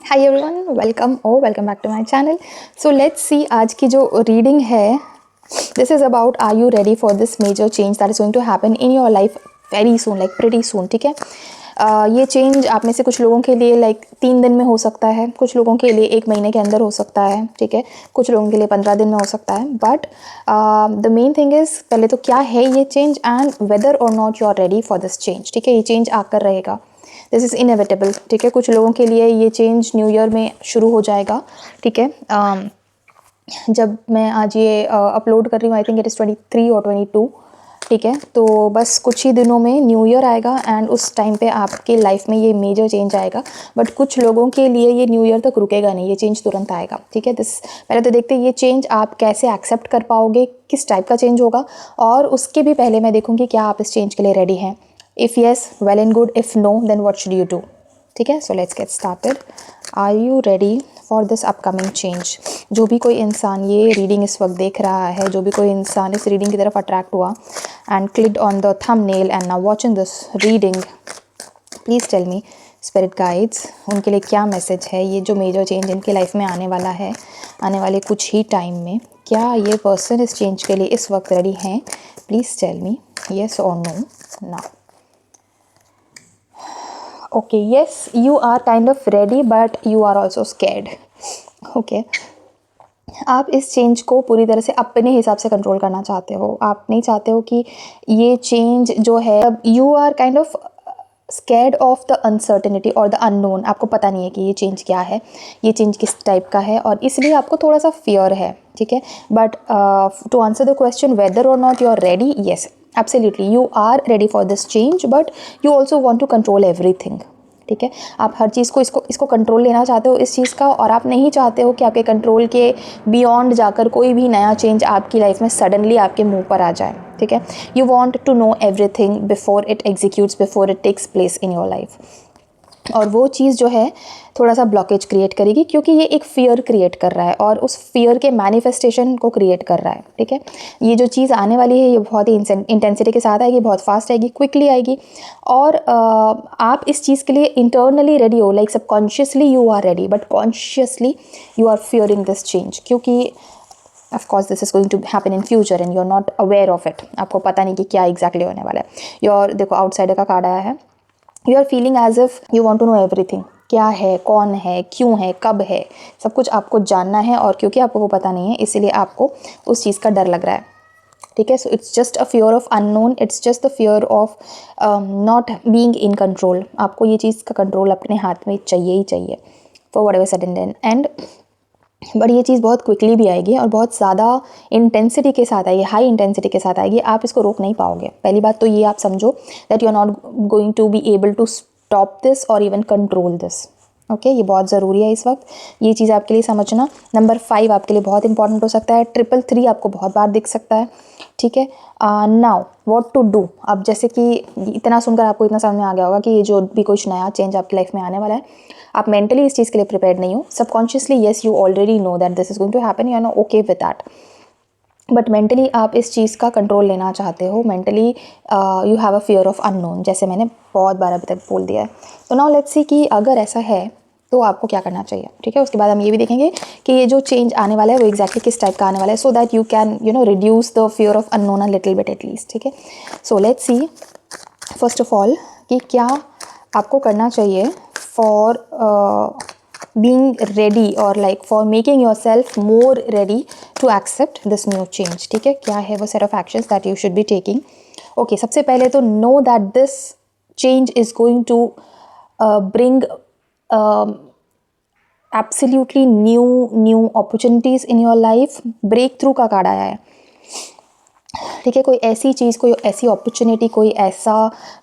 Hi everyone, welcome back to my channel. So let's see आज की जो reading है, this is about are you ready for this major change that is going to happen in your life very soon, like pretty soon. ठीक है, ये change आप में से कुछ लोगों के लिए लाइक 3 दिन में हो सकता है, कुछ लोगों के लिए 1 महीने के अंदर हो सकता है, ठीक है, कुछ लोगों के लिए 15 दिन में हो सकता है। But the main thing is पहले तो क्या है ये चेंज एंड वेदर और not you are ready for this change. ठीक है, ये चेंज आकर रहेगा, दिस इज़ इनएविटेबल। ठीक है, कुछ लोगों के लिए ये चेंज न्यू ईयर में शुरू हो जाएगा। ठीक है, जब मैं आज ये अपलोड कर रही हूँ, आई थिंक इट इज़ 23 और 22। ठीक है, तो बस कुछ ही दिनों में न्यू ईयर आएगा एंड उस टाइम पे आपके लाइफ में ये मेजर चेंज आएगा। बट कुछ लोगों के लिए ये न्यू ईयर तक रुकेगा नहीं, ये चेंज तुरंत आएगा। ठीक है, दिस पहले तो देखते हैं ये चेंज आप कैसे एक्सेप्ट कर पाओगे, किस टाइप का चेंज होगा, और उसके भी पहले मैं देखूँगी क्या आप इस चेंज के लिए रेडी हैं। If yes, well and good, if no, then what should you do. ठीक है, so let's get started. Are you ready for this upcoming change? जो भी कोई इंसान ये रीडिंग इस वक्त देख रहा है, जो भी कोई इंसान इस रीडिंग की तरफ अट्रैक्ट हुआ and clicked on the thumbnail and now watching this reading, please tell me spirit guides, उनके लिए क्या मैसेज है? ये जो मेजर चेंज इनके लाइफ में आने वाला है, आने वाले कुछ ही टाइम में, क्या ये पर्सन इस चेंज के लिए इस वक्त रेडी हैं? प्लीज़ टेल मी येस और no now. Okay, yes, you are kind of ready but you are also scared. Okay, आप इस चेंज को पूरी तरह से अपने हिसाब से कंट्रोल करना चाहते हो। आप नहीं चाहते हो कि ये चेंज जो है, you are kind of scared of the uncertainty और द अननोन। आपको पता नहीं है कि ये चेंज क्या है, ये चेंज किस टाइप का है, और इसलिए आपको थोड़ा सा फियर है। ठीक है, but to answer the question whether और not you are ready, yes absolutely you are ready for this change, but you also want to control everything. ठीक है, आप हर चीज़ को इसको कंट्रोल लेना चाहते हो इस चीज़ का, और आप नहीं चाहते हो कि आपके कंट्रोल के बियॉन्ड जाकर कोई भी नया चेंज आपकी लाइफ में सडनली आपके मुंह पर आ जाए। ठीक है, you want to know everything before it executes, before it takes place in your life. और वो चीज़ जो है थोड़ा सा ब्लॉकेज क्रिएट करेगी, क्योंकि ये एक फ़ियर क्रिएट कर रहा है और उस फियर के मैनिफेस्टेशन को क्रिएट कर रहा है। ठीक है, ये जो चीज़ आने वाली है ये बहुत ही इंटेंसिटी के साथ आएगी, बहुत फास्ट आएगी, क्विकली आएगी, और आप इस चीज़ के लिए इंटरनली रेडी हो, like subconsciously you are ready, but consciously you are fearing this change, क्योंकि of course this is going to happen in future and you are not aware of it. आपको पता नहीं कि क्या एग्जैक्टली होने वाला है। योर देखो आउटसाइडर का कार्ड आया है, you are feeling as if you want to know everything. क्या है, कौन है, क्यों है, कब है, सब कुछ आपको जानना है, और क्योंकि आपको वो पता नहीं है इसीलिए आपको उस चीज़ का डर लग रहा है। ठीक है, so it's just a fear of unknown, it's just the fear of not being in control. आपको ये चीज़ का कंट्रोल अपने हाथ में चाहिए ही चाहिए for whatever sudden and but ये चीज़ बहुत क्विकली भी आएगी और बहुत ज़्यादा इंटेंसिटी के साथ आएगी, हाई इंटेंसिटी के साथ आएगी। आप इसको रोक नहीं पाओगे। पहली बात तो ये आप समझो that you are not going to be able to stop this और इवन कंट्रोल दिस। ओके, ये बहुत ज़रूरी है इस वक्त, ये चीज़ आपके लिए समझना। नंबर 5 आपके लिए बहुत इंपॉर्टेंट हो सकता है। 333 आपको बहुत बार दिख सकता है। ठीक है, नाउ व्हाट टू डू। अब जैसे कि इतना सुनकर आपको इतना समझ में आ गया होगा कि ये जो भी कुछ नया चेंज आपकी लाइफ में आने वाला है, आप मेंटली इस चीज़ के लिए प्रिपेयर्ड नहीं हो। Subconsciously yes you already know that this is going to happen, you are no okay with that, but mentally आप इस चीज़ का कंट्रोल लेना चाहते हो। Mentally you have a fear of unknown, जैसे मैंने बहुत बार अभी तक बोल दिया है। तो नाउ लेट्स सी कि अगर ऐसा है तो आपको क्या करना चाहिए। ठीक है, उसके बाद हम ये भी देखेंगे कि ये जो चेंज आने वाला है वो एग्जैक्टली किस टाइप का आने वाला है, so that you can reduce the fear of unknown a little bit at least. ठीक है, so let's C first of all कि क्या आपको करना चाहिए for being ready or like for making yourself more ready to accept this new change। ठीक है, क्या है वो set of actions that you should be taking? Okay, सबसे पहले तो know that this change is going to bring absolutely new opportunities in your life। breakthrough का card आया है। ठीक है, कोई ऐसी चीज़, कोई ऐसी अपॉर्चुनिटी, कोई ऐसा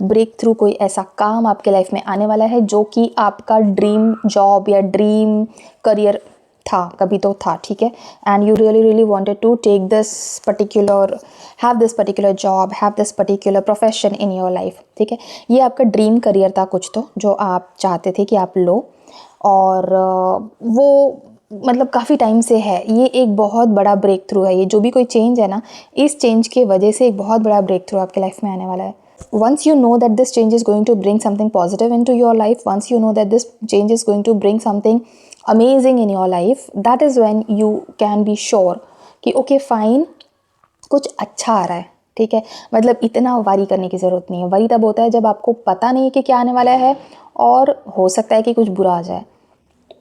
ब्रेक थ्रू, कोई ऐसा काम आपके लाइफ में आने वाला है जो कि आपका ड्रीम जॉब या ड्रीम करियर था, कभी तो था। ठीक है, and you really wanted to take this particular, have this particular job, have this particular profession in your life. ठीक है, ये आपका ड्रीम करियर था कुछ तो, जो आप चाहते थे कि आप लो, और वो मतलब काफ़ी टाइम से है। ये एक बहुत बड़ा ब्रेक थ्रू है। ये जो भी कोई चेंज है ना, इस चेंज के वजह से एक बहुत बड़ा ब्रेक थ्रू आपके लाइफ में आने वाला है। once you know that this change is going to bring something positive into your life, once you know that this change is going to bring something amazing in your life, that is when you can be sure कि okay fine, कुछ अच्छा आ रहा है, ठीक है. मतलब इतना worry करने की ज़रूरत नहीं है. वरी तब होता है जब आपको पता नहीं है कि क्या आने वाला है और हो सकता है कि कुछ बुरा आ जाए,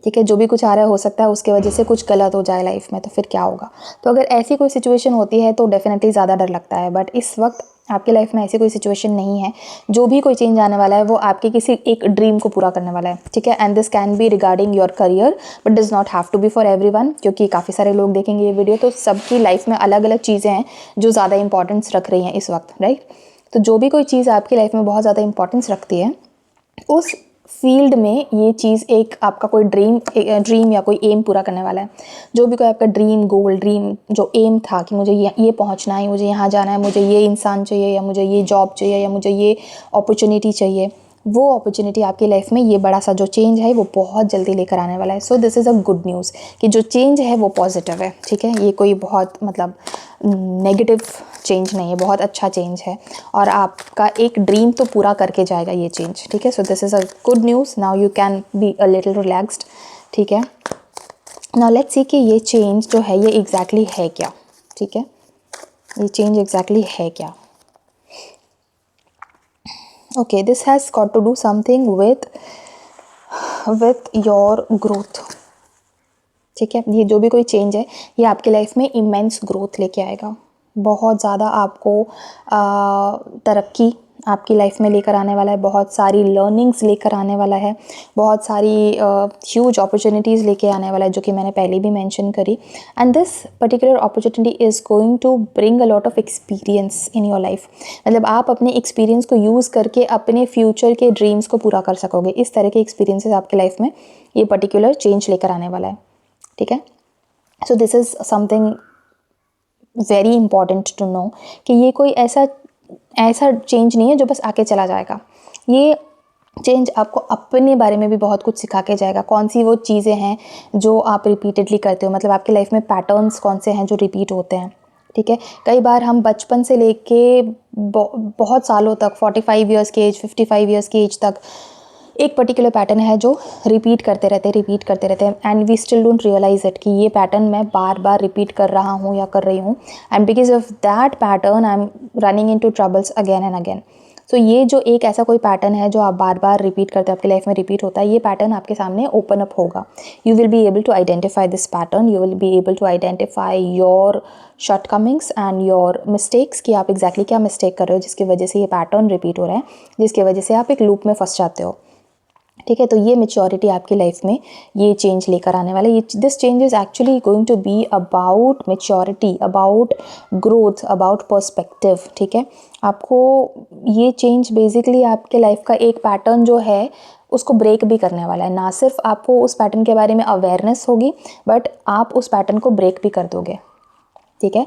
ठीक है. जो भी कुछ आ रहा है हो सकता है उसके वजह से कुछ गलत हो जाए लाइफ में, तो फिर क्या होगा. तो अगर ऐसी कोई सिचुएशन होती है तो डेफिनेटली ज़्यादा डर लगता है. बट इस वक्त आपकी लाइफ में ऐसी कोई सिचुएशन नहीं है. जो भी कोई चेंज आने वाला है वो आपके किसी एक ड्रीम को पूरा करने वाला है, ठीक है. And this can be regarding your career but does not have to be for everyone, क्योंकि काफ़ी सारे लोग देखेंगे ये वीडियो तो सबकी लाइफ में अलग अलग चीज़ें हैं जो ज़्यादा इंपॉर्टेंस रख रही हैं इस वक्त, राइट. तो जो भी कोई चीज़ आपकी लाइफ में बहुत ज़्यादा इंपॉर्टेंस रखती है उस फील्ड में ये चीज़ एक आपका कोई ड्रीम या कोई एम पूरा करने वाला है. जो भी कोई आपका ड्रीम गोल, ड्रीम जो एम था कि मुझे ये पहुंचना है, मुझे यहाँ जाना है, मुझे ये इंसान चाहिए या मुझे ये जॉब चाहिए या मुझे ये अपॉर्चुनिटी चाहिए, वो अपॉर्चुनिटी आपकी लाइफ में ये बड़ा सा जो चेंज है वो बहुत जल्दी लेकर आने वाला है. So this is a good news कि जो चेंज है वो पॉजिटिव है, ठीक है. ये कोई बहुत मतलब नेगेटिव चेंज नहीं है, बहुत अच्छा चेंज है और आपका एक ड्रीम तो पूरा करके जाएगा ये चेंज, ठीक है. So this is a good news. Now you can be a little relaxed, ठीक है. नाउ लेट्स सी कि ये चेंज जो है ये एग्जैक्टली है क्या, ठीक है. ये चेंज एग्जैक्टली है क्या. Okay, this has got to do something with your growth, ठीक है. ये जो भी कोई चेंज है ये आपकी लाइफ में इमेंस ग्रोथ लेके आएगा. बहुत ज़्यादा आपको तरक्की आपकी लाइफ में लेकर आने वाला है. बहुत सारी लर्निंग्स लेकर आने वाला है. बहुत सारी ह्यूज अपॉर्चुनिटीज़ लेके आने वाला है जो कि मैंने पहले भी मेंशन करी. And this particular opportunity is going to bring a lot of experience in your life. मतलब आप अपने एक्सपीरियंस को यूज़ करके अपने फ्यूचर के ड्रीम्स को पूरा कर सकोगे. इस तरह के एक्सपीरियंसेस आपकी लाइफ में ये पर्टिकुलर चेंज लेकर आने वाला है, ठीक है. So this is something very important to know कि ये कोई ऐसा चेंज नहीं है जो बस आके चला जाएगा. ये चेंज आपको अपने बारे में भी बहुत कुछ सिखा के जाएगा. कौन सी वो चीज़ें हैं जो आप रिपीटेडली करते हो, मतलब आपकी लाइफ में पैटर्न्स कौन से हैं जो रिपीट होते हैं, ठीक है. कई बार हम बचपन से लेके बहुत सालों तक 45 ईयर्स की एज, 55 ईयर्स की एज तक एक पर्टिकुलर पैटर्न है जो रिपीट करते रहते हैं and we still don't realise it कि ये पैटर्न मैं बार बार रिपीट कर रहा हूँ या कर रही हूँ. And because of that pattern I am running into troubles again and again. So ये जो एक ऐसा कोई पैटर्न है जो आप बार बार रिपीट करते हो, आपकी लाइफ में रिपीट होता है, ये पैटर्न आपके सामने ओपन अप होगा. You will be able to identify this pattern. You will be able to identify your shortcomings and your mistakes कि आप एग्जैक्टली क्या मिस्टेक कर रहे हो जिसकी वजह से ये पैटर्न रिपीट हो रहा है, जिसकी वजह से आप एक लूप में फंस जाते हो, ठीक है. तो ये मैच्योरिटी आपकी लाइफ में ये चेंज लेकर आने वाला है. ये this change is actually going to be about maturity, about growth, about perspective, ठीक है. आपको ये चेंज बेसिकली आपके लाइफ का एक पैटर्न जो है उसको ब्रेक भी करने वाला है. ना सिर्फ आपको उस पैटर्न के बारे में अवेयरनेस होगी बट आप उस पैटर्न को ब्रेक भी कर दोगे, ठीक है.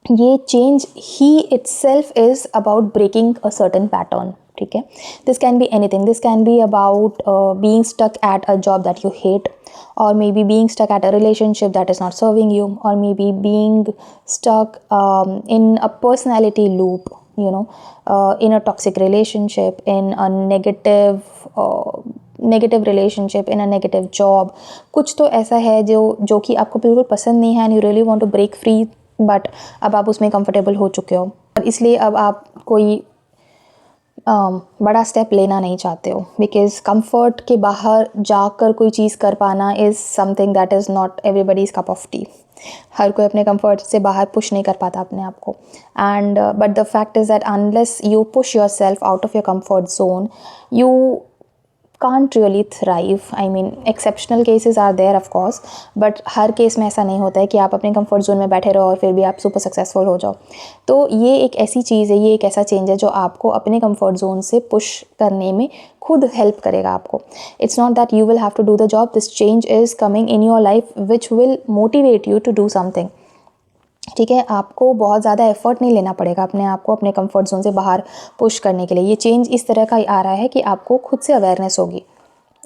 ये चेंज ही itself is about breaking a certain pattern, ठीक है. This can be anything. This can be about being stuck at a job that you hate, or maybe being stuck at a relationship that is not serving you, or maybe being stuck in a personality loop, you know, in a toxic relationship, in a negative relationship, in a negative job. कुछ तो ऐसा है जो कि आपको बिल्कुल पसंद नहीं है and you really want to break free, but अब आप उसमें comfortable हो चुके हो और इसलिए अब आप कोई बड़ा स्टेप लेना नहीं चाहते हो. बिकॉज कंफर्ट के बाहर जाकर कोई चीज़ कर पाना is something that is not everybody's cup of tea. हर कोई अपने कंफर्ट से बाहर पुश नहीं कर पाता अपने आप को. And but the fact is that unless you push your self out of your comfort zone, you can't really thrive. I mean, exceptional cases are there of course, but her case में ऐसा नहीं होता है कि आप अपने comfort zone में बैठे रहो और फिर भी आप सुपर सक्सेसफुल हो जाओ. तो ये एक ऐसी चीज़ है, ये एक ऐसा चेंज है जो आपको अपने कंफर्ट जोन से पुश करने में खुद हेल्प करेगा आपको. It's not that you will have to do the job. This change is coming in your life which will motivate you to do something, ठीक है. आपको बहुत ज़्यादा एफर्ट नहीं लेना पड़ेगा अपने आप को अपने कंफर्ट जोन से बाहर पुश करने के लिए. ये चेंज इस तरह का आ रहा है कि आपको खुद से अवेयरनेस होगी.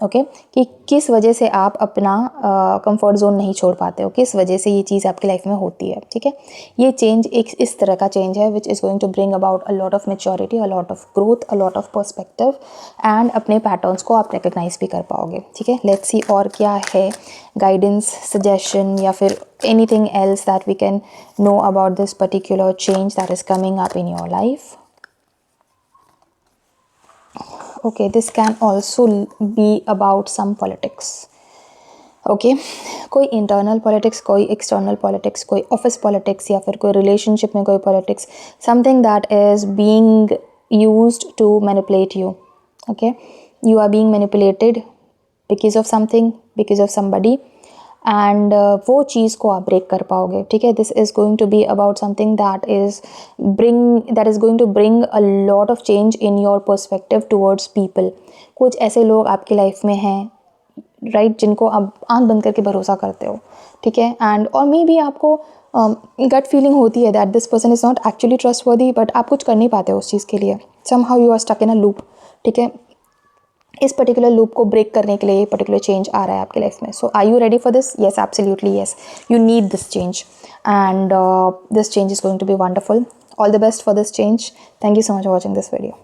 ओके कि किस वजह से आप अपना कंफर्ट जोन नहीं छोड़ पाते हो, किस वजह से ये चीज़ आपकी लाइफ में होती है, ठीक है। ये चेंज एक इस तरह का चेंज है which is going to bring about a lot of maturity, a lot of growth, a lot of perspective and अपने पैटर्न्स को आप रिकग्नाइज भी कर पाओगे, ठीक है। लेट्स सी और क्या है गाइडेंस, सजेशन या फिर anything else that we can know about this particular change that is coming up in your life. Okay, this can also be about some politics. Okay कोई इंटरनल पॉलिटिक्स, कोई external politics, कोई office politics या फिर कोई relationship में कोई politics, something that is being used to manipulate you. Okay, you are being manipulated because of something, because of somebody, and वो चीज़ को आप ब्रेक कर पाओगे, ठीक है। This is going to be about something that is going to bring a lot of change in your perspective towards people. कुछ ऐसे लोग आपकी लाइफ में हैं, राइट, जिनको आप आंख बंद करके भरोसा करते हो, ठीक है। एंड और मे बी आपको गट फीलिंग होती है that this person is not actually trustworthy, but आप कुछ कर नहीं पाते हो उस चीज़ के लिए, somehow you are stuck in a loop, ठीक है। इस पर्टिकुलर लूप को ब्रेक करने के लिए ये पर्टिकुलर चेंज आ रहा है आपकी लाइफ में। So are you ready for this? Yes, absolutely yes, you need this change and this change is going to be wonderful. All the best for this change. Thank you so much for watching this video.